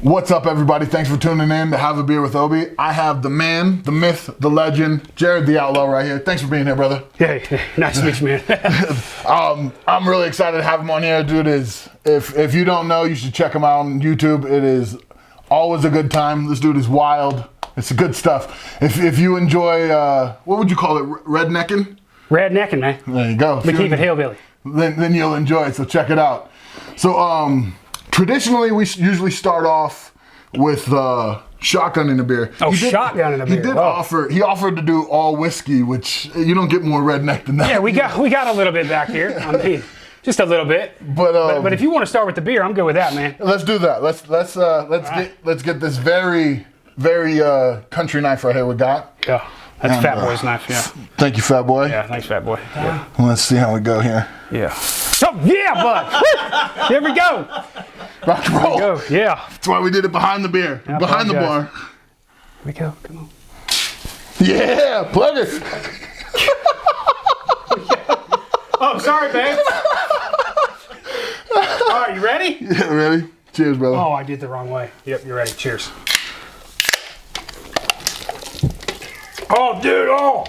What's up, everybody? Thanks for tuning in to Have a Beer with Obi. I have the man, the myth, the legend, Jared the Outlaw right here. Thanks for being here, brother. Hey, nice to meet you, man. I'm really excited to have him on here. Dude is, if you don't know, you should check him out on YouTube. It is always a good time. This dude is wild. It's good stuff. If you enjoy, what would you call it, rednecking? Rednecking, man. There you go. We keep it hillbilly. Then you'll enjoy it, so check it out. So, traditionally, we usually start off with shotgunning a beer. Oh, shotgunning a beer. He offered to do all whiskey, which you don't get more redneck than that. Yeah, we got a little bit back here. I mean, just a little bit. But if you want to start with the beer, I'm good with that, man. Let's do that. Let's get this very country knife right here we got. Yeah. That's Fat Boy's knife, yeah. Thank you, Fat Boy. Yeah, thanks, Fat Boy. Yeah. Let's see how we go here. Yeah. Oh, yeah, bud. There we go. Rock and roll. There we go. Yeah. That's why we did it behind the beer, behind the bar. Here we go. Come on. Yeah, plug it. Oh, sorry, babe. All right, you ready? Yeah, ready? Cheers, brother. Oh, I did the wrong way. Yep, you're ready. Cheers. Oh, dude, oh!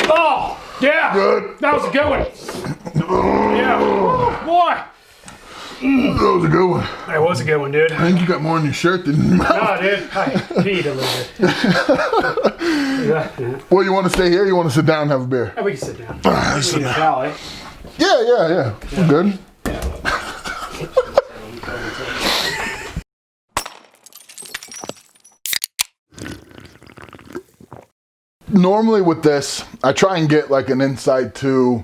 Oh, yeah! Good. That was a good one. Yeah, oh, boy! That was a good one. That was a good one, dude. I think you got more in your shirt than in your mouth. No, dude, I peed a little bit. Well, you want to stay here or you want to sit down and have a beer? We can sit down. Let's sit down. Towel, eh? Yeah. We're good. Normally with this, I try and get like an insight to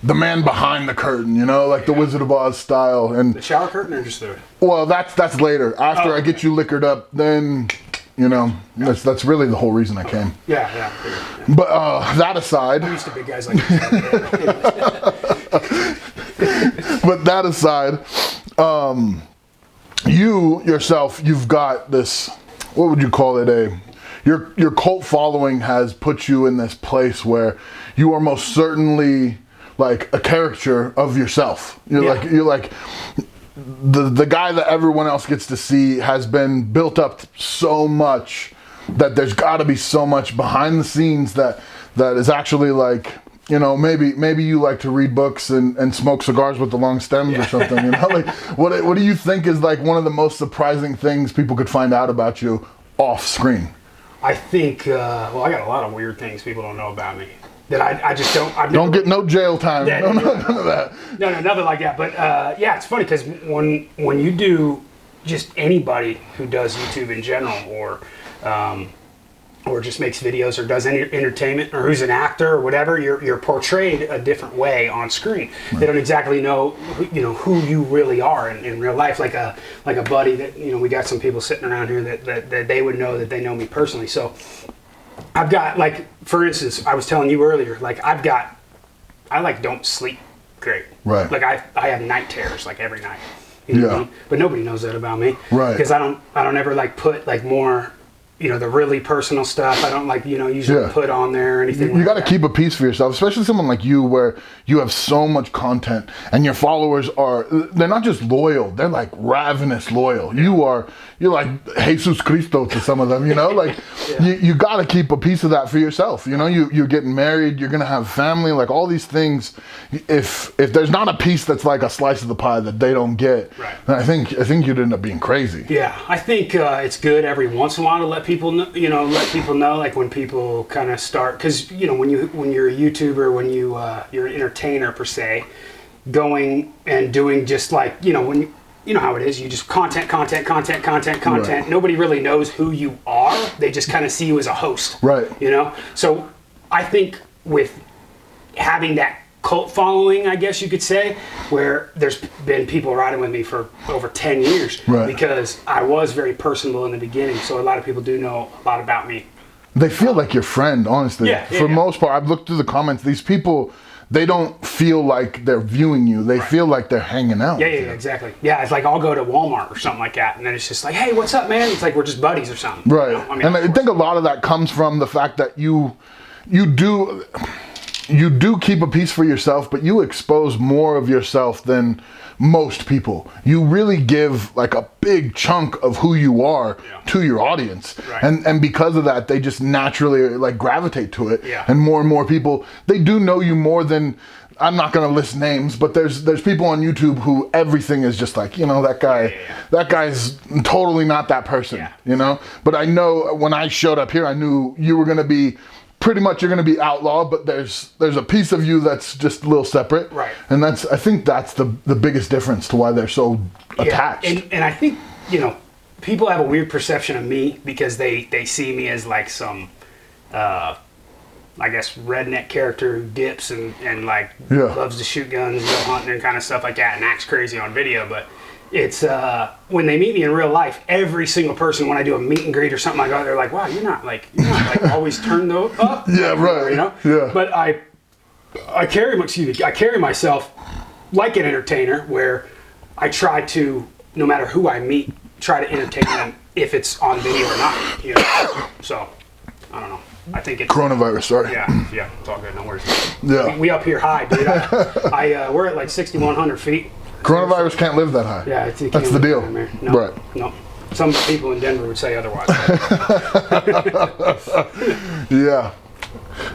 the man behind the curtain, you know, like the Wizard of Oz style. And The shower curtain or just the... well, that's later. After I get you liquored up, then, you know, that's really the whole reason I came. Yeah. But that aside, I'm used to big guys like this. but that aside, you yourself, you've got this, what would you call it, your cult following has put you in this place where you are most certainly like a caricature of yourself. You're like the guy that everyone else gets to see has been built up so much that there's got to be so much behind the scenes that is actually like, you know, maybe you like to read books and smoke cigars with the long stems or something, you know? Like what do you think is like one of the most surprising things people could find out about you off screen? I think, well, I got a lot of weird things people don't know about me that I just don't. Don't get no jail time. Yeah, none of that. No, nothing like that. But yeah, it's funny because when you do just anybody who does YouTube in general or just makes videos or does any entertainment or who's an actor or whatever, you're portrayed a different way on screen. Right. They don't exactly know who you really are in real life. Like a buddy that, you know, we got some people sitting around here that they would know that they know me personally. So I've got, like, for instance, I was telling you earlier, like I don't sleep great. Right. Like I have night terrors like every night. You know what I mean? But nobody knows that about me. Right. Because I don't ever like put like more, you know, the really personal stuff. I don't like, you know, usually put on there or anything. You got to keep a piece for yourself, especially someone like you where you have so much content and your followers they're not just loyal, they're like ravenous loyal. Yeah. You're like Jesus Cristo to some of them, you know, like you got to keep a piece of that for yourself. You know, you're getting married, you're going to have family, like all these things. If there's not a piece that's like a slice of the pie that they don't get, right, then I think you'd end up being crazy. Yeah. I think it's good every once in a while to let people know, like when people kind of start, because, you know, when you're a YouTuber, when you're an entertainer per se, going and doing just like, you know, when you know how it is, you just content. Right. Nobody really knows who you are. They just kind of see you as a host. Right. You know? So I think with having that cult following, I guess you could say, where there's been people riding with me for over 10 years, right, because I was very personable in the beginning. So a lot of people do know a lot about me. They feel like your friend, honestly. For most part, I've looked through the comments. These people, they don't feel like they're viewing you. They feel like they're hanging out. Yeah, exactly. Yeah, it's like I'll go to Walmart or something like that, and then it's just like, hey, what's up, man? It's like we're just buddies or something. Right. You know? I mean, and I think a lot of that comes from the fact that you do. you do keep a piece for yourself, but you expose more of yourself than most people. You really give like a big chunk of who you are to your audience. Right. And because of that, they just naturally like gravitate to it. Yeah. And more people, they do know you more than, I'm not going to list names, but there's people on YouTube who everything is just like, you know, that guy's totally not that person, you know? But I know when I showed up here, I knew you were going to be pretty much, you're going to be Outlaw, but there's a piece of you that's just a little separate. Right. And I think that's the biggest difference to why they're so attached. And I think, you know, people have a weird perception of me because they see me as like some, I guess, redneck character who dips and like loves to shoot guns, go hunting and kind of stuff like that and acts crazy on video. But it's when they meet me in real life, every single person, when I do a meet and greet or something like that, they're like, wow, you're not like always turned up. Yeah, right. You know? Yeah. But I carry myself like an entertainer, where I try to, no matter who I meet, try to entertain them if it's on video or not. You know? So I don't know. I think it's coronavirus. Sorry. Yeah, it's all good. No worries. Yeah. We up here high, dude. We're at like 6,100 feet. Coronavirus can't live that high. Yeah, that's the deal. No, right. No. Some people in Denver would say otherwise. Yeah.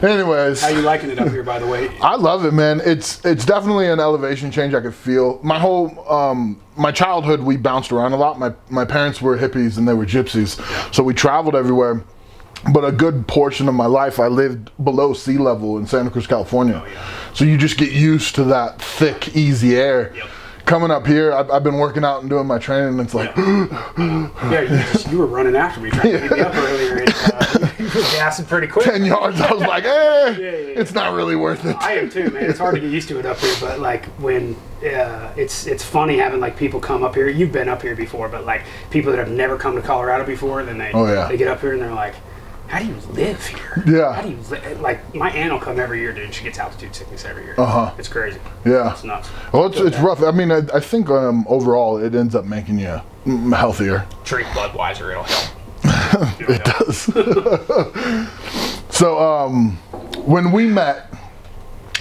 Anyways, how you liking it up here, by the way? I love it, man. It's definitely an elevation change. I could feel my whole my childhood. We bounced around a lot. My parents were hippies and they were gypsies, so we traveled everywhere. But a good portion of my life, I lived below sea level in Santa Cruz, California. Oh, yeah. So you just get used to that thick, easy air. Yep. Coming up here, I've been working out and doing my training, and it's like, you were running after me, trying to get me up earlier, and you were gassing pretty quick. 10 yards, I was like, it's not really worth it. I am too, man. It's hard to get used to it up here, but like when it's funny having like people come up here. You've been up here before, but like people that have never come to Colorado before, then they get up here and they're like, how do you live here? Yeah. How do you like? My aunt will come every year, dude. She gets altitude sickness every year. It's crazy. Yeah. It's nuts. Well, it's rough. I mean, I think overall it ends up making you healthier. Drink Budweiser, it'll help. It does. So when we met,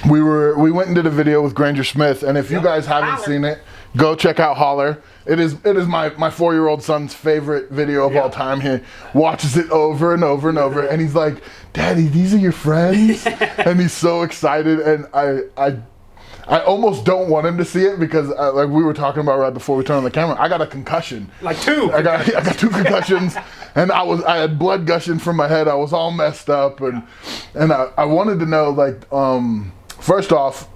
we went and did a video with Granger Smith, and if you guys haven't seen it, go check out Holler. It is my 4-year-old son's favorite video of all time. He watches it over and over and over, and he's like, "Daddy, these are your friends," and he's so excited. And I almost don't want him to see it because, like we were talking about right before we turned on the camera, I got a concussion. Like two. I got 2 concussions, and I had blood gushing from my head. I was all messed up, and I wanted to know, like, first off,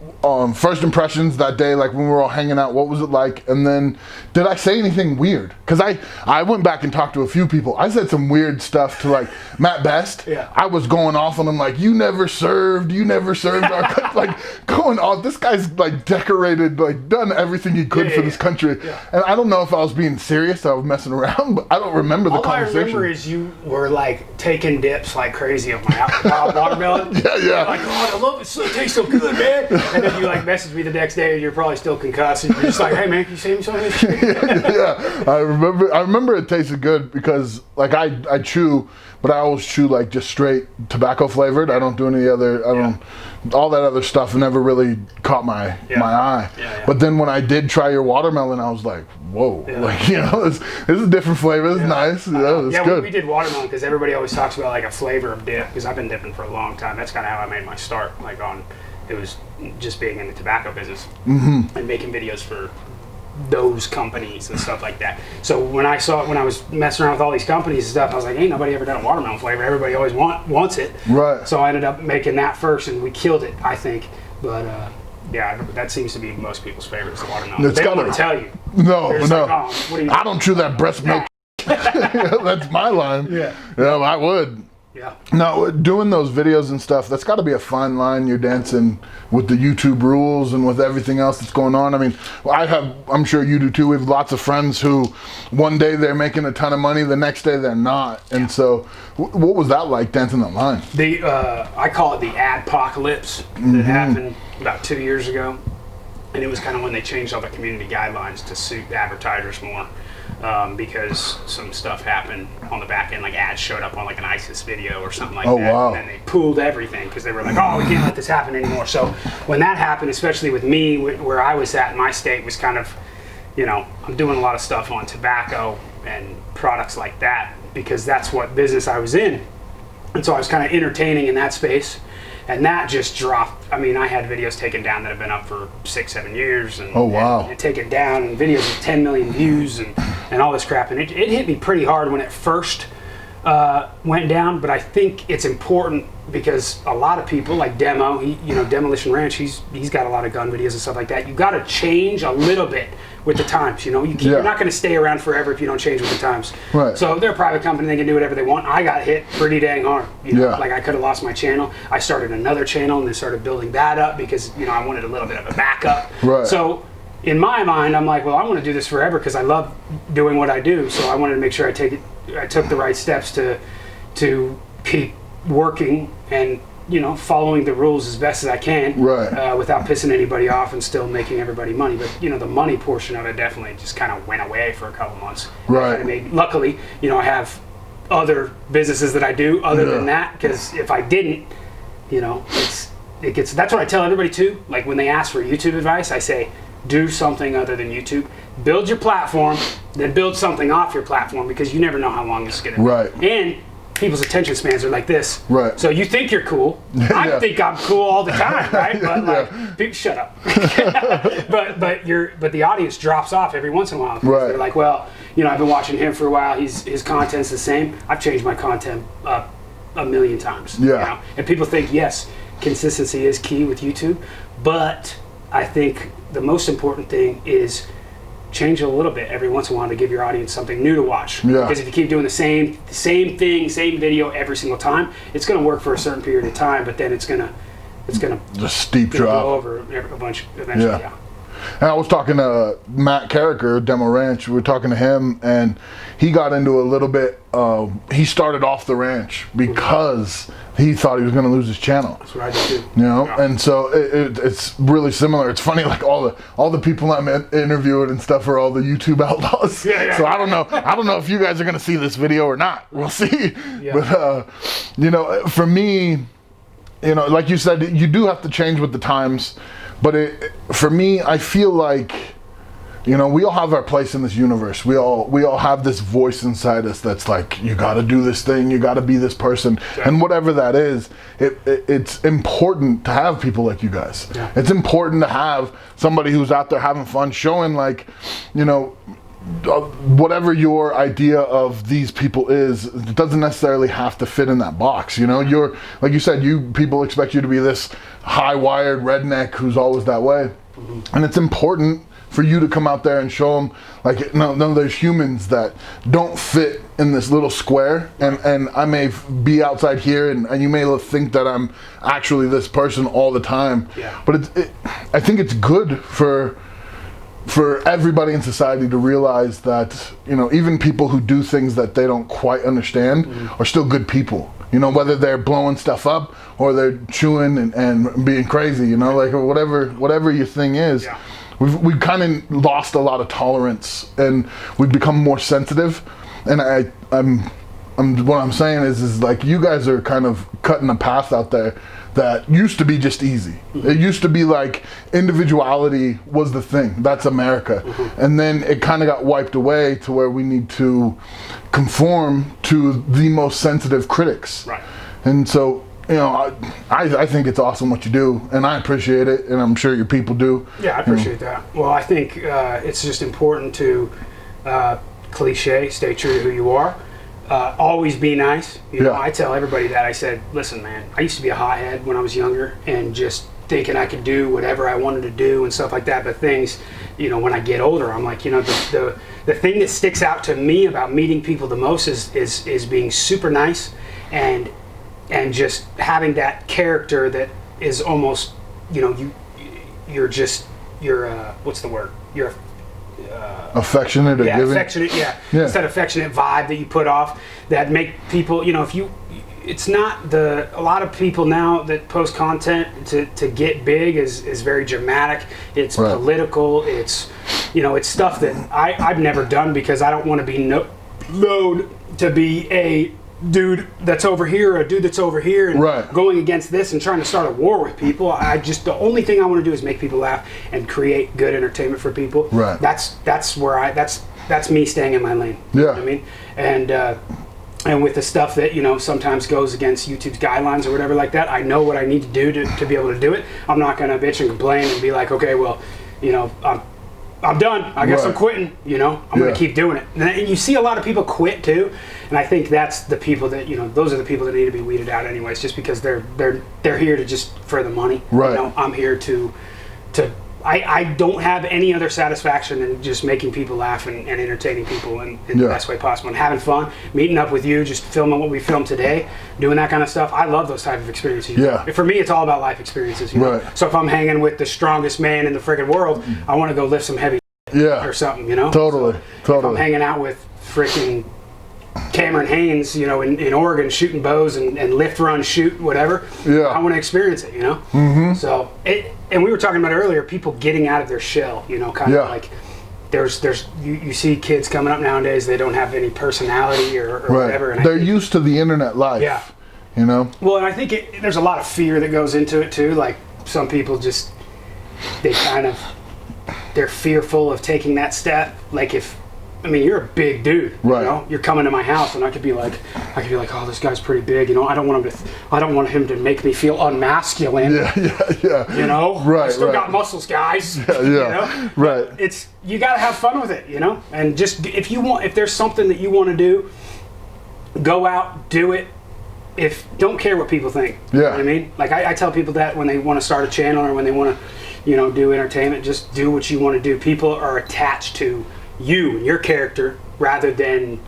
first impressions that day, like when we were all hanging out, what was it like? And then, did I say anything weird? Because I went back and talked to a few people. I said some weird stuff to like Matt Best. Yeah. I was going off on him like, you never served our like going off. This guy's like decorated, like done everything he could for this country. Yeah. And I don't know if I was being serious, I was messing around, but I don't remember the conversation. All I remember is you were like taking dips like crazy on my watermelon. Yeah. Like, God, I love it. It tastes so good, man. And then you like messaged me the next day, and you're probably still concussed. And you're just like, hey, man, can you save me some of this shit? Yeah, I remember it tasted good because like I chew, but I always chew like just straight tobacco flavored. I don't do any other. All that other stuff never really caught my eye. Yeah. But then when I did try your watermelon, I was like, whoa, like this is a different flavor. It's nice. It's good. We did watermelon because everybody always talks about like a flavor of dip, because I've been dipping for a long time. That's kind of how I made my start. It was just being in the tobacco business and making videos for those companies and stuff like that. So when I was messing around with all these companies and stuff, I was like, ain't nobody ever done a watermelon flavor. Everybody always wants it. Right. So I ended up making that first, and we killed it, I think. But that seems to be most people's favorite, is the watermelon. They don't want to tell you. No. Like, oh, what are you I don't chew that breast milk. That's my line. Yeah, I would. Yeah. No, doing those videos and stuff, that's got to be a fine line. You're dancing with the YouTube rules and with everything else that's going on. I mean, I'm sure you do too. We have lots of friends who one day they're making a ton of money, the next day they're not. And so what was that like, dancing that line? I call it the adpocalypse that happened about 2 years ago. And it was kind of when they changed all the community guidelines to suit advertisers more. because some stuff happened on the back end, like ads showed up on like an ISIS video or something like Oh, that. wow. And then they pulled everything because they were like, oh, we can't let this happen anymore. So when that happened, especially with me, where I was at in my state was kind of, I'm doing a lot of stuff on tobacco and products like that because that's what business I was in. And so I was kind of entertaining in that space. And that just dropped. I mean, I had videos taken down that have been up for 6-7 years. And, oh, wow. And taken down, and videos with 10 million views and all this crap. And it hit me pretty hard when it first went down. But I think it's important because a lot of people, like Demo, Demolition Ranch, he's got a lot of gun videos and stuff like that. You got to change a little bit with the times. You're not going to stay around forever if you don't change with the times. Right. So they're a private company; they can do whatever they want. I got hit pretty dang hard. Like I could have lost my channel. I started another channel and then started building that up because I wanted a little bit of a backup. Right. So in my mind, I'm like, well, I want to do this forever because I love doing what I do. So I wanted to make sure I took the right steps to keep working and following the rules as best as I can, right. Without pissing anybody off and still making everybody money. But the money portion of it definitely just kind of went away for a couple months. Right. Luckily, I have other businesses that I do other than that, because if I didn't, it gets. That's what I tell everybody too. Like when they ask for YouTube advice, I say, do something other than YouTube. Build your platform, then build something off your platform, because you never know how long this is going to be. Right. And people's attention spans are like this. Right. So you think you're cool. I think I'm cool all the time, right? But shut up. but the audience drops off every once in a while. Right. They're like, well, I've been watching him for a while. His content's the same. I've changed my content up a million times. Yeah. And people think, yes, consistency is key with YouTube, but I think the most important thing is change it a little bit every once in a while to give your audience something new to watch. Yeah. Because if you keep doing the same thing, same video every single time, it's going to work for a certain period of time, but then it's going to just steep drop go over a bunch eventually. Yeah. And I was talking to Matt Carricker, Demo Ranch. We were talking to him, and he got into a little bit. He started off the ranch because he thought he was going to lose his channel. That's what I did too. Yeah. And so it's really similar. It's funny, like all the people I'm interviewing and stuff are all the YouTube outlaws. Yeah. So I don't know if you guys are going to see this video or not. We'll see. Yeah. But for me, like you said, you do have to change with the times. But for me, I feel like, we all have our place in this universe. We all have this voice inside us that's like, you got to do this thing, you got to be this person, and whatever that is, it's important to have people like you guys. Yeah. It's important to have somebody who's out there having fun, showing like, whatever your idea of these people is, it doesn't necessarily have to fit in that box. You're, like you said, people expect you to be this high-wired redneck who's always that way. Mm-hmm. And it's important for you to come out there and show them, like, no, there's humans that don't fit in this little square, and I may be outside here, and you may think that I'm actually this person all the time. Yeah. But I think it's good for everybody in society to realize that, even people who do things that they don't quite understand are still good people. Whether they're blowing stuff up or they're chewing and being crazy, like whatever your thing is. Yeah. We've kind of lost a lot of tolerance, and we've become more sensitive. And what I'm saying is like, you guys are kind of cutting a path out there that used to be just easy. It used to be like individuality was the thing. That's America. Mm-hmm. And then it kind of got wiped away to where we need to conform to the most sensitive critics. Right. And so, I think it's awesome what you do, and I appreciate it, and I'm sure your people do. Yeah, I appreciate that. Well, I think it's just important to cliche, stay true to who you are. Always be nice. I tell everybody that. I said, listen, man, I used to be a hothead when I was younger and just thinking I could do whatever I wanted to do and stuff like that. But things, when I get older, I'm like, the thing that sticks out to me about meeting people the most is being super nice and just having that character that is almost, you're what's the word? You're affectionate or giving. Affectionate, It's that affectionate vibe that you put off that make people, it's not a lot of people now that post content to get big is very dramatic. It's political. It's it's stuff that I've never done because I don't want to be known to be a dude that's over here, or a dude that's over here, and going against this and trying to start a war with people. The only thing I want to do is make people laugh and create good entertainment for people. Right. That's me staying in my lane. Yeah. You know what I mean? And with the stuff that, sometimes goes against YouTube's guidelines or whatever like that, I know what I need to do to be able to do it. I'm not going to bitch and complain and be like, okay, well, I'm done. I guess I'm quitting. I'm going to keep doing it. And you see a lot of people quit too, and I think that's the people that those are the people that need to be weeded out anyways, just because they're here to just for the money. Right. I'm here to. I don't have any other satisfaction than just making people laugh and entertaining people in the best way possible, and having fun, meeting up with you, just filming what we filmed today, doing that kind of stuff. I love those type of experiences. Yeah. For me, it's all about life experiences. Right. So if I'm hanging with the strongest man in the friggin' world, I want to go lift some heavy or something, Totally. If I'm hanging out with freaking Cameron Haynes, in Oregon, shooting bows and lift, run, shoot, whatever. Yeah. I want to experience it, Mm-hmm. So and we were talking about earlier, people getting out of their shell, kind of like there's you see kids coming up nowadays, they don't have any personality or whatever. And they're used to the internet life. Yeah. Well, and I think there's a lot of fear that goes into it too. Like some people just, they're fearful of taking that step. Like you're a big dude, You're coming to my house, and I could be like, oh, this guy's pretty big, I don't want him to make me feel unmasculine. Yeah. Right. I still got muscles, guys. Yeah. Right. It's, you got to have fun with it, and just if there's something that you want to do, go out, do it. Don't care what people think. Yeah. You know what I mean? Like I tell people that when they want to start a channel or when they want to, do entertainment, just do what you want to do. People are attached to you and your character rather than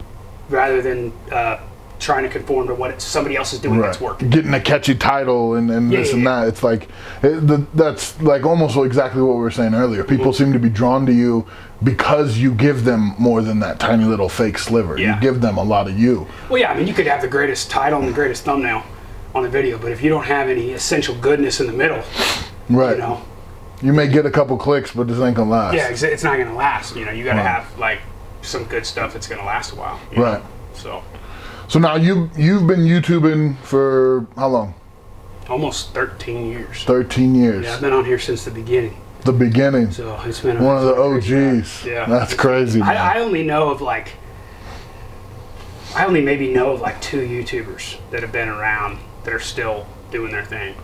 trying to conform to what somebody else is doing that's working. Getting a catchy title and this and that. It's like that's like almost exactly what we were saying earlier. People seem to be drawn to you because you give them more than that tiny little fake sliver. You give them a lot of you. Well, yeah, you could have the greatest title and the greatest thumbnail on a video, but if you don't have any essential goodness in the middle, you may get a couple clicks, but this ain't gonna last. Yeah, it's not gonna last. You got to have like some good stuff that's gonna last a while. Right. So now you've been YouTubing for how long? Almost 13 years. 13 years. Yeah, I've been on here since the beginning. The beginning. So it's been one of the OGs. Yeah. That's crazy. I only know of I only maybe know of 2 YouTubers that have been around that are still doing their thing.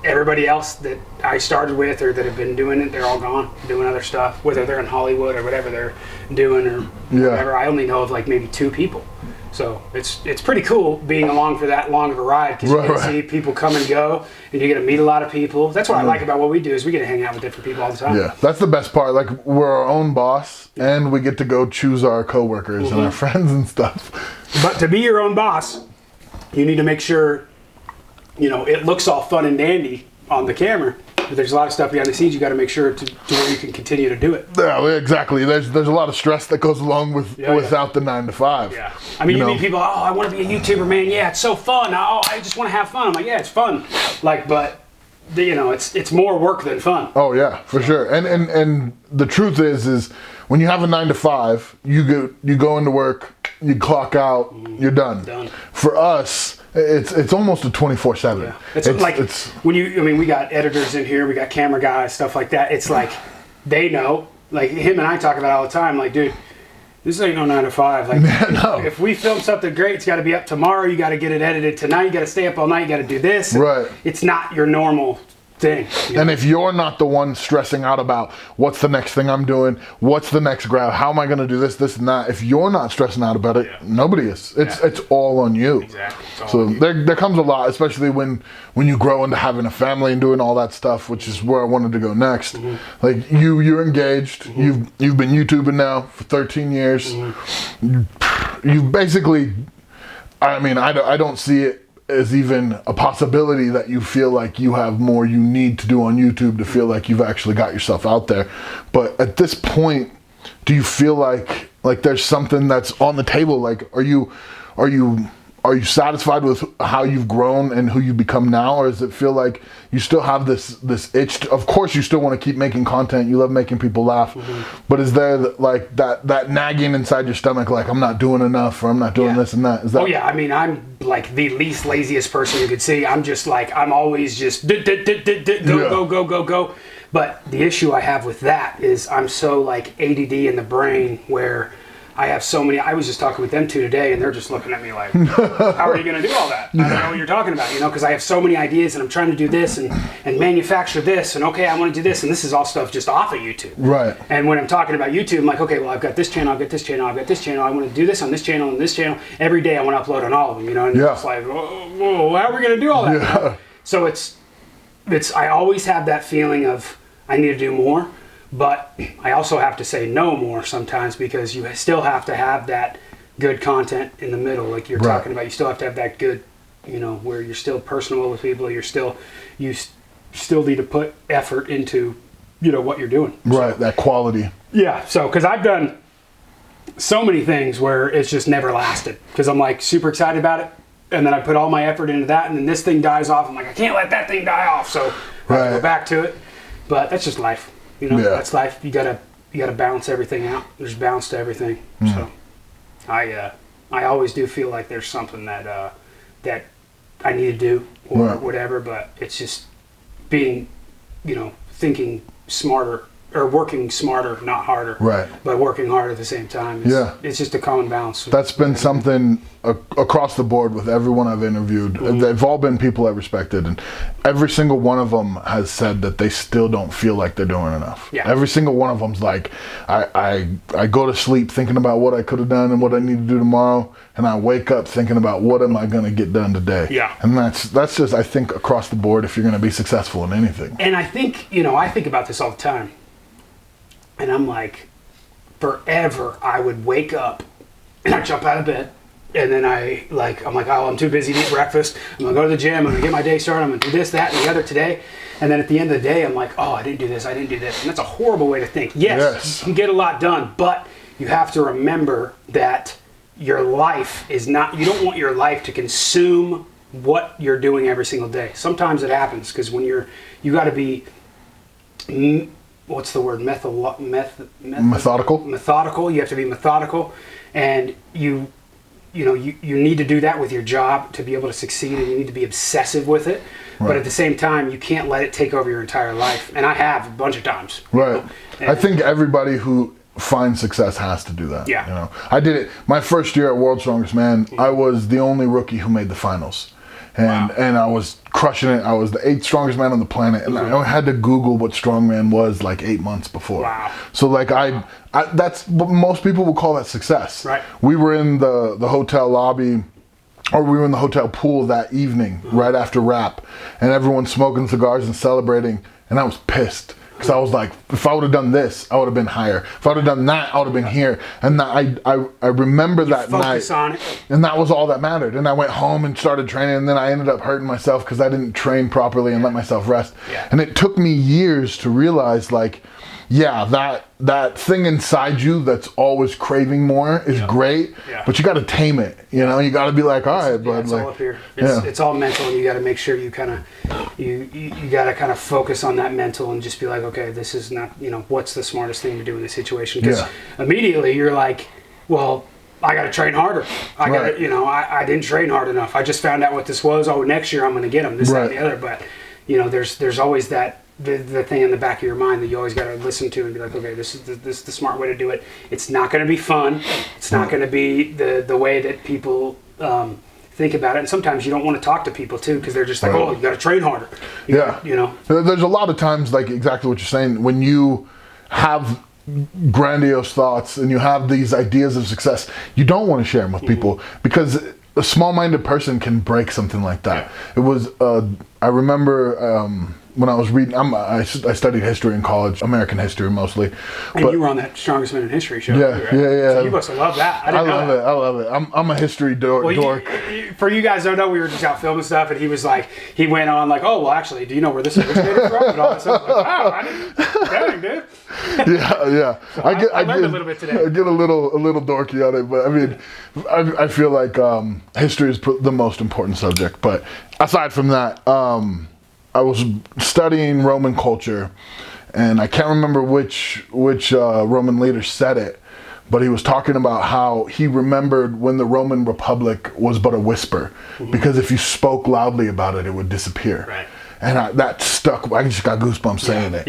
Everybody else that I started with or that have been doing it, they're all gone doing other stuff, whether they're in Hollywood or whatever they're doing or whatever. I only know of maybe 2 people. So it's pretty cool being along for that long of a ride, because you get to see people come and go, and you get to meet a lot of people. That's what I like about what we do, is we get to hang out with different people all the time. Yeah, that's the best part. Like, we're our own boss, and we get to go choose our coworkers and our friends and stuff. But to be your own boss, you need to make sure it looks all fun and dandy on the camera, but there's a lot of stuff behind the scenes you got to make sure to where you can continue to do it. Yeah, exactly. There's a lot of stress that goes along without the 9 to 5. Yeah, you meet people. Oh, I want to be a YouTuber, man. Yeah, it's so fun. Oh, I just want to have fun. I'm like, yeah, it's fun. But it's more work than fun. Oh yeah, for sure. And the truth is when you have a 9 to 5, you go into work, you clock out, you're done. For us, it's almost a 24/7. Yeah. It's when we got editors in here, we got camera guys, stuff like that. It's like they know. Like him and I talk about it all the time. Like, dude, this ain't no 9 to 5. Like, if we film something great, it's got to be up tomorrow. You got to get it edited tonight. You got to stay up all night. You got to do this. Right. It's not your normal thing. And if you're not the one stressing out about what's the next thing I'm doing, what's the next grab, how am I going to do this, this, and that, if you're not stressing out about it, nobody is. It's all on you. Exactly. So there comes a lot, especially when you grow into having a family and doing all that stuff, which is where I wanted to go next. Like you're engaged. You've been YouTubing now for 13 years. You've basically, I don't see it as even a possibility that you feel like you have more you need to do on YouTube to feel like you've actually got yourself out there. But at this point, do you feel like there's something that's on the table? Like, are you are you satisfied with how you've grown and who you become now, or does it feel like you still have this itch? Of course, you still want to keep making content. You love making people laugh, but is there like that nagging inside your stomach, like I'm not doing enough, or I'm not doing this and that? Is that? Oh yeah, I mean, I'm like the least laziest person you could see. I'm just like, I'm always just go. But the issue I have with that is I'm so like ADD in the brain where I have so many. I was just talking with them two today, and they're just looking at me like, "How are you going to do all that?" I don't know what you're talking about, because I have so many ideas, and I'm trying to do this and manufacture this, and okay, I want to do this, and this is all stuff just off of YouTube. Right. And when I'm talking about YouTube, I'm like, okay, well, I've got this channel, I've got this channel, I've got this channel. I want to do this on this channel and this channel. Every day, I want to upload on all of them, And it's like, whoa, how are we going to do all that? Yeah. So it's. I always have that feeling of I need to do more. But I also have to say no more sometimes, because you still have to have that good content in the middle, like you're talking about. You still have to have that good, where you're still personable with people. You still need to put effort into, what you're doing. Right, so, that quality. Yeah, so because I've done so many things where it's just never lasted, because I'm like super excited about it, and then I put all my effort into that, and then this thing dies off. I'm like, I can't let that thing die off, so I have to go back to it. But that's just life. That's life. You gotta balance everything out. There's balance to everything. So, I always do feel like there's something that that I need to do or whatever. But it's just being, thinking smarter or working smarter, not harder. Right. But working hard at the same time. It's just a common balance. That's been something across the board with everyone I've interviewed. They've all been people I respected, and every single one of them has said that they still don't feel like they're doing enough. Yeah. Every single one of them's like, I go to sleep thinking about what I could have done and what I need to do tomorrow, and I wake up thinking about what am I going to get done today. Yeah. And that's just, I think, across the board if you're going to be successful in anything. And I think, I think about this all the time. And I'm like, forever I would wake up and I'd jump out of bed, and then I'm like, oh, I'm too busy to eat breakfast. I'm gonna go to the gym. I'm gonna get my day started. I'm gonna do this, that, and the other today. And then at the end of the day, I'm like, oh, I didn't do this. And that's a horrible way to think. Yes, you can get a lot done, but you have to remember that your life is not. You don't want your life to consume what you're doing every single day. Sometimes it happens because when you got to be. What's the word? Methodical. Methodical. You have to be methodical, and you need to do that with your job to be able to succeed, and you need to be obsessive with it. Right. But at the same time, you can't let it take over your entire life. And I have a bunch of times. Right. I think everybody who finds success has to do that. Yeah. I did it my first year at World's Strongest Man. I was the only rookie who made the finals. And I was crushing it. I was the 8th strongest man on the planet, and I had to Google what strongman was like 8 months before. Wow. So like that's what most people would call that success. Right. We were in the hotel lobby, or we were in the hotel pool that evening right after rap, and everyone's smoking cigars and celebrating, and I was pissed. Because I was like, if I would have done this, I would have been higher. If I would have done that, I would have been here. And I remember that night. On it. And that was all that mattered. And I went home and started training, and then I ended up hurting myself because I didn't train properly and let myself rest. Yeah. And it took me years to realize, like, that thing inside you that's always craving more is great, but you got to tame it. You got to be like, all right, bud. It's like, all up here. It's all mental, and you got to make sure you kind of you got to kind of focus on that mental and just be like, okay, this is not, what's the smartest thing to do in this situation? Because immediately you're like, well, I got to train harder. I got to, I didn't train hard enough. I just found out what this was. Oh, next year I'm going to get them. This, that, and the other. But there's always that. The thing in the back of your mind that you always got to listen to and be like, okay, this is the smart way to do it. It's not going to be fun. It's not going to be the way that people think about it. And sometimes you don't want to talk to people too, because they're just like, oh, you got to train harder. There's a lot of times, like exactly what you're saying, when you have grandiose thoughts and you have these ideas of success, you don't want to share them with people, because a small-minded person can break something like that. It was I remember when I was reading, I studied history in college, American history mostly. And you were on that Strongest Man in History show. Yeah, right? yeah. So you must have loved that. I love it. I'm a history dork. For you guys don't know, we were just out filming stuff, and he went on like, oh, well, actually, do you know where this originated from? And all that stuff. Like, wow, I didn't. Dang, dude. Yeah. So I learned a little bit today. I get a little dorky on it, but I mean, I feel like history is the most important subject. But aside from that, I was studying Roman culture, and I can't remember which Roman leader said it, but he was talking about how he remembered when the Roman Republic was but a whisper, because if you spoke loudly about it, it would disappear. Right. And that stuck. I just got goosebumps saying it.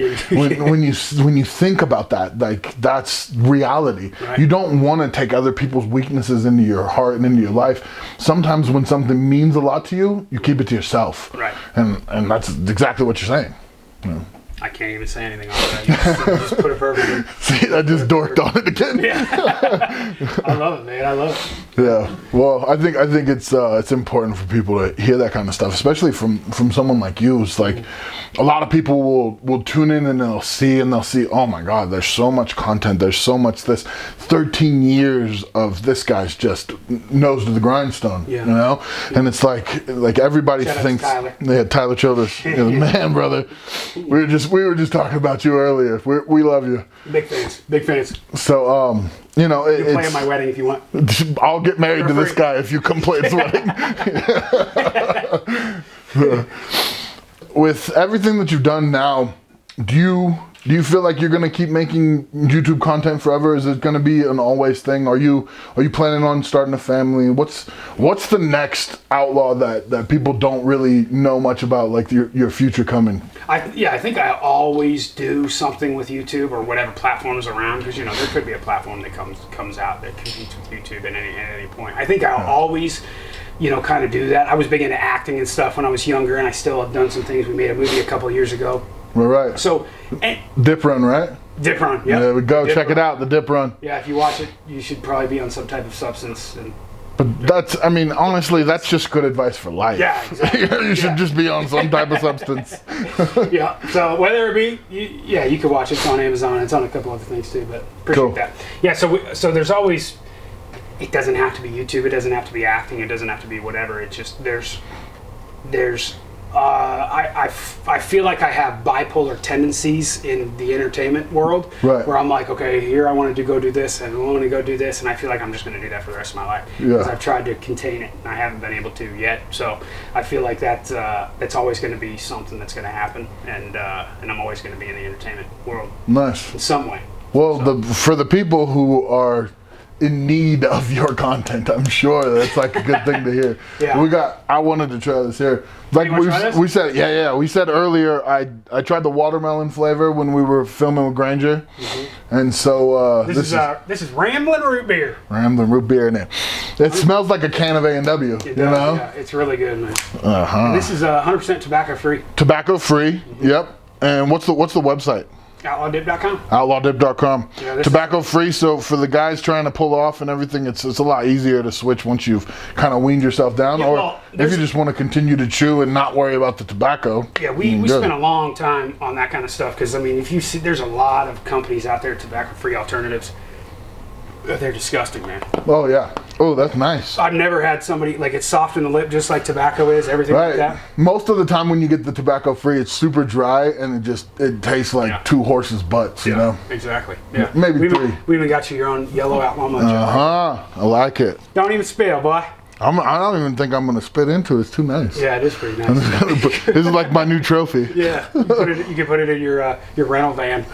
When you think about that, like, that's reality. Right. You don't want to take other people's weaknesses into your heart and into your life. Sometimes when something means a lot to you, you keep it to yourself. Right. And that's exactly what you're saying. Yeah. I can't even say anything on that. You just put it perfectly. See, I just dorked on it again. Yeah. I love it, man. I love it. Yeah. Well, I think it's important for people to hear that kind of stuff, especially from someone like you. It's like a lot of people will tune in and they'll see, oh my God, there's so much content. There's so much this. 13 years of this guy's just nose to the grindstone. Yeah. You know, and it's like everybody thinks. Tyler Childers, man, brother. We were just talking about you earlier. We love you. Big fans. So, you know, you can play at my wedding if you want. I'll get married to this guy if you come play his wedding. With everything that you've done now, do you feel like you're gonna keep making YouTube content forever? Is it gonna be an always thing? Are you planning on starting a family? What's the next Outlaw that people don't really know much about, like your future coming? I think I always do something with YouTube or whatever platform is around, because there could be a platform that comes out that competes with YouTube at any point. I think I'll always kind of do that. I was big into acting and stuff when I was younger, and I still have done some things. We made a movie a couple of years ago. Right. So, Dip Run, right? Dip Run, yeah. There we go. Check it out, the Dip Run. Yeah, if you watch it, you should probably be on some type of substance. But honestly, that's just good advice for life. Yeah, exactly. You should just be on some type of substance. Yeah. So whether it be, you can watch it. It's on Amazon. It's on a couple other things too. But appreciate that. Yeah. So there's always. It doesn't have to be YouTube. It doesn't have to be acting. It doesn't have to be whatever. It's just there's. I feel like I have bipolar tendencies in the entertainment world, right, where I'm like, okay, here I wanted to go do this, and I want to go do this, and I feel like I'm just going to do that for the rest of my life, because I've tried to contain it, and I haven't been able to yet. So I feel like that's always going to be something that's going to happen, and I'm always going to be in the entertainment world, nice, in some way. Well, for the people who are in need of your content, I'm sure that's like a good thing to hear. Yeah. I wanted to try this here. Like we said, we said earlier, I tried the watermelon flavor when we were filming with Granger, and so this is Ramblin' Root Beer. Ramblin' Root Beer in it. It smells like a can of A&W. You know? Yeah, it's really good, man. And this is 100% tobacco free. Tobacco free. Yep. And what's the website? Outlawdip.com. Outlawdip.com. Yeah, tobacco free, so for the guys trying to pull off and everything, it's a lot easier to switch once you've kind of weaned yourself down, or if you just want to continue to chew and not worry about the tobacco. Yeah, we spent a long time on that kind of stuff, because if you see, there's a lot of companies out there, tobacco free alternatives. They're disgusting, man. Oh yeah. Oh, that's nice. I've never had somebody like it's soft in the lip, just like tobacco is. Everything like that. Most of the time when you get the tobacco free, it's super dry and it tastes like two horses' butts. You know. Exactly. Yeah. Maybe three. We even got you your own yellow Outlaw munch. I like it. Don't even spill, boy. I don't even think I'm gonna spit into it. It's too nice. Yeah, it is pretty nice. This is like my new trophy. Yeah, you can put it in your rental van.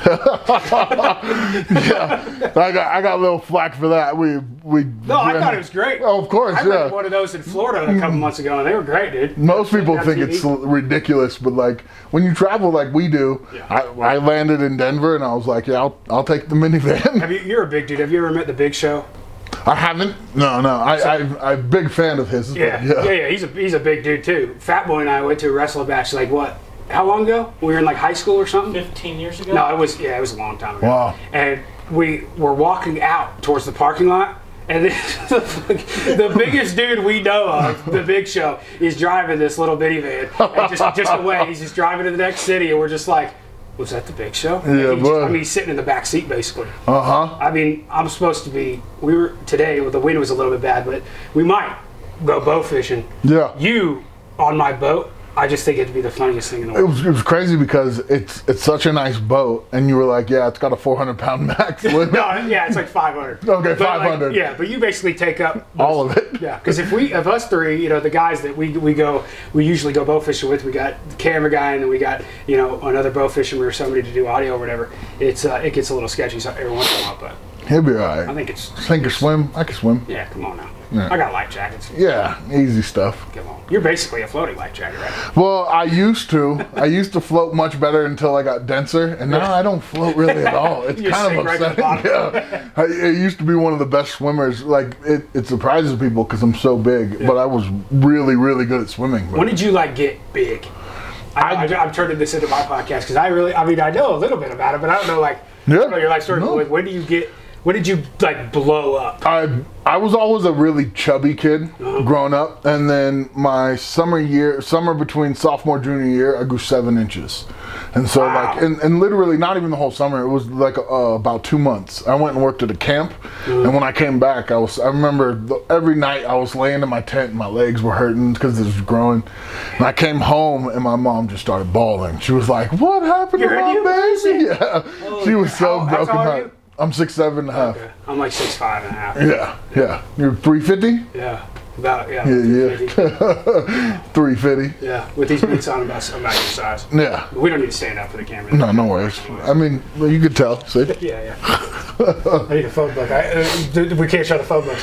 Yeah, I got a little flack for that. I thought it was great. Oh, of course, I rented one of those in Florida a couple months ago, and they were great, dude. Most people think it's ridiculous, but like when you travel like we do, I landed in Denver and I was like, yeah, I'll take the minivan. You're a big dude. Have you ever met the Big Show? I haven't. No. I'm a big fan of his. Yeah. He's a big dude too. Fat Boy and I went to a wrestling match. Like what? How long ago? We were in like high school or something. 15 years ago. No, it was a long time ago. Wow. And we were walking out towards the parking lot, And then the biggest dude we know of, the Big Show, is driving this little minivan. And just away, he's just driving to the next city, and we're just like, was that the Big Show? Yeah, I mean, he's sitting in the back seat, basically. Uh-huh. I mean, I'm supposed to be, today, the wind was a little bit bad, but we might go bow fishing. Yeah. You, on my boat, I just think it'd be the funniest thing in the world. It was crazy because it's such a nice boat, and you were like, yeah, it's got a 400-pound max limit. No, yeah, it's like 500. Okay, But 500. like, yeah, but you basically take up All of it. Yeah, because if us three, the guys that we usually go bow fishing with, we got the camera guy, and then we got another bow fisherman or somebody to do audio or whatever. It gets a little sketchy every once in a while, but He'll be all right. I think it's sink or swim. I can swim. Yeah, come on now. Yeah. I got life jackets. Yeah, easy stuff. Come on. You're basically a floating life jacket, right? Well, I used to. I used to float much better until I got denser, and now I don't float really at all. It's You kind of sink right to the upsetting. bottom. Yeah. I used to be one of the best swimmers. Like it surprises people because I'm so big, but I was really, really good at swimming. But When did you get big? I'm turning this into my podcast because I know a little bit about it, but I don't know your life story. No. When did you blow up? I was always a really chubby kid growing up, and then my summer between sophomore junior year, I grew 7 inches, and so Wow. and literally not even the whole summer. It was about 2 months. I went and worked at a camp, and when I came back, I remember every night I was laying in my tent and my legs were hurting because it was growing, and I came home and my mom just started bawling. She was like, "What happened to my baby?" Yeah, she was so how broken tall are hearted. you? I'm 6'7.5". Okay. I'm like 6'5.5". Yeah. You're 350? Yeah. About Yeah. 350. 350. Yeah. With these boots on, I'm about your size. Yeah. But we don't need to stand up for the camera. No worries. I mean, well, you could tell. See? Yeah. I need a phone book. We can't show the phone book.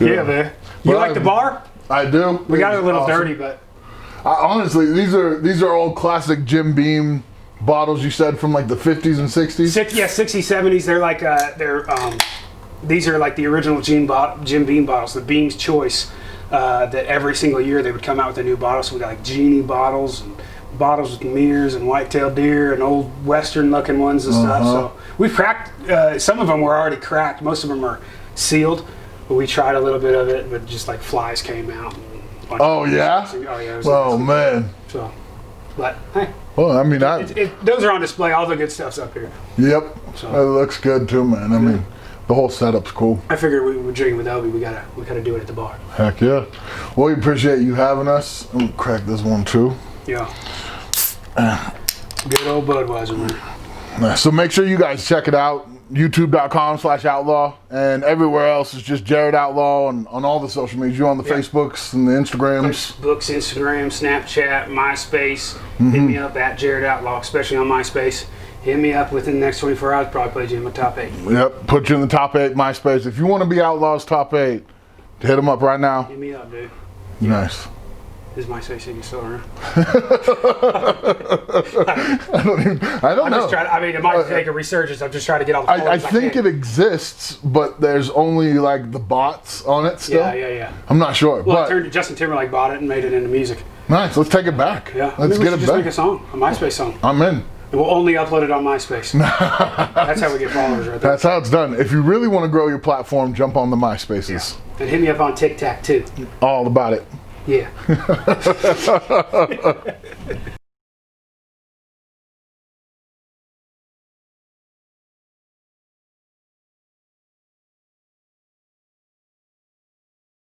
Yeah, man. You like the bar? I do. We got it a little Awesome. dirty, but Honestly, these are all classic Jim Beam bottles you said from the 50s and 60s. 60s, 70s. They're these are like the original Jim Beam bottles, the Beam's Choice. That every single year they would come out with a new bottle. So we got genie bottles and bottles with mirrors and white-tailed deer and old Western-looking ones and stuff. So we've cracked. Some of them were already cracked. Most of them are sealed. But we tried a little bit of it, but just flies came out. Oh yeah. Oh man. So, but hey. Well, I mean, those are on display. All the good stuff's up here. Yep. So. It looks good too, man. I mean, the whole setup's cool. I figured we were drinking with Obi. We gotta do it at the bar. Heck yeah. Well, we appreciate you having us. I'm gonna crack this one too. Yeah. Good old Budweiser, man. So make sure you guys check it out. YouTube.com/Outlaw, and everywhere else is just Jared Outlaw on all the social media. You on the Facebooks and the Instagrams. Facebooks, Instagram, Snapchat, MySpace. Hit me up at Jared Outlaw, especially on MySpace. Hit me up within the next 24 hours. Probably put you in my top 8. Yep, put you in the top 8 MySpace. If you want to be Outlaw's top 8, hit them up right now. Hit me up, dude. Nice. Is MySpace even still around? I don't know. It might take a resurgence. I'm just trying to get all the I think it exists, but there's only the bots on it still. Yeah. I'm not sure. Well, but Justin Timberlake bought it and made it into music. nice. Let's take it back. Yeah. Let's get it just back. make a song, a MySpace song. I'm in. And we'll only upload it on MySpace. That's how we get followers right there. That's how it's done. If you really want to grow your platform, jump on the MySpaces. Yeah. And hit me up on TikTok too. All about it. Yeah.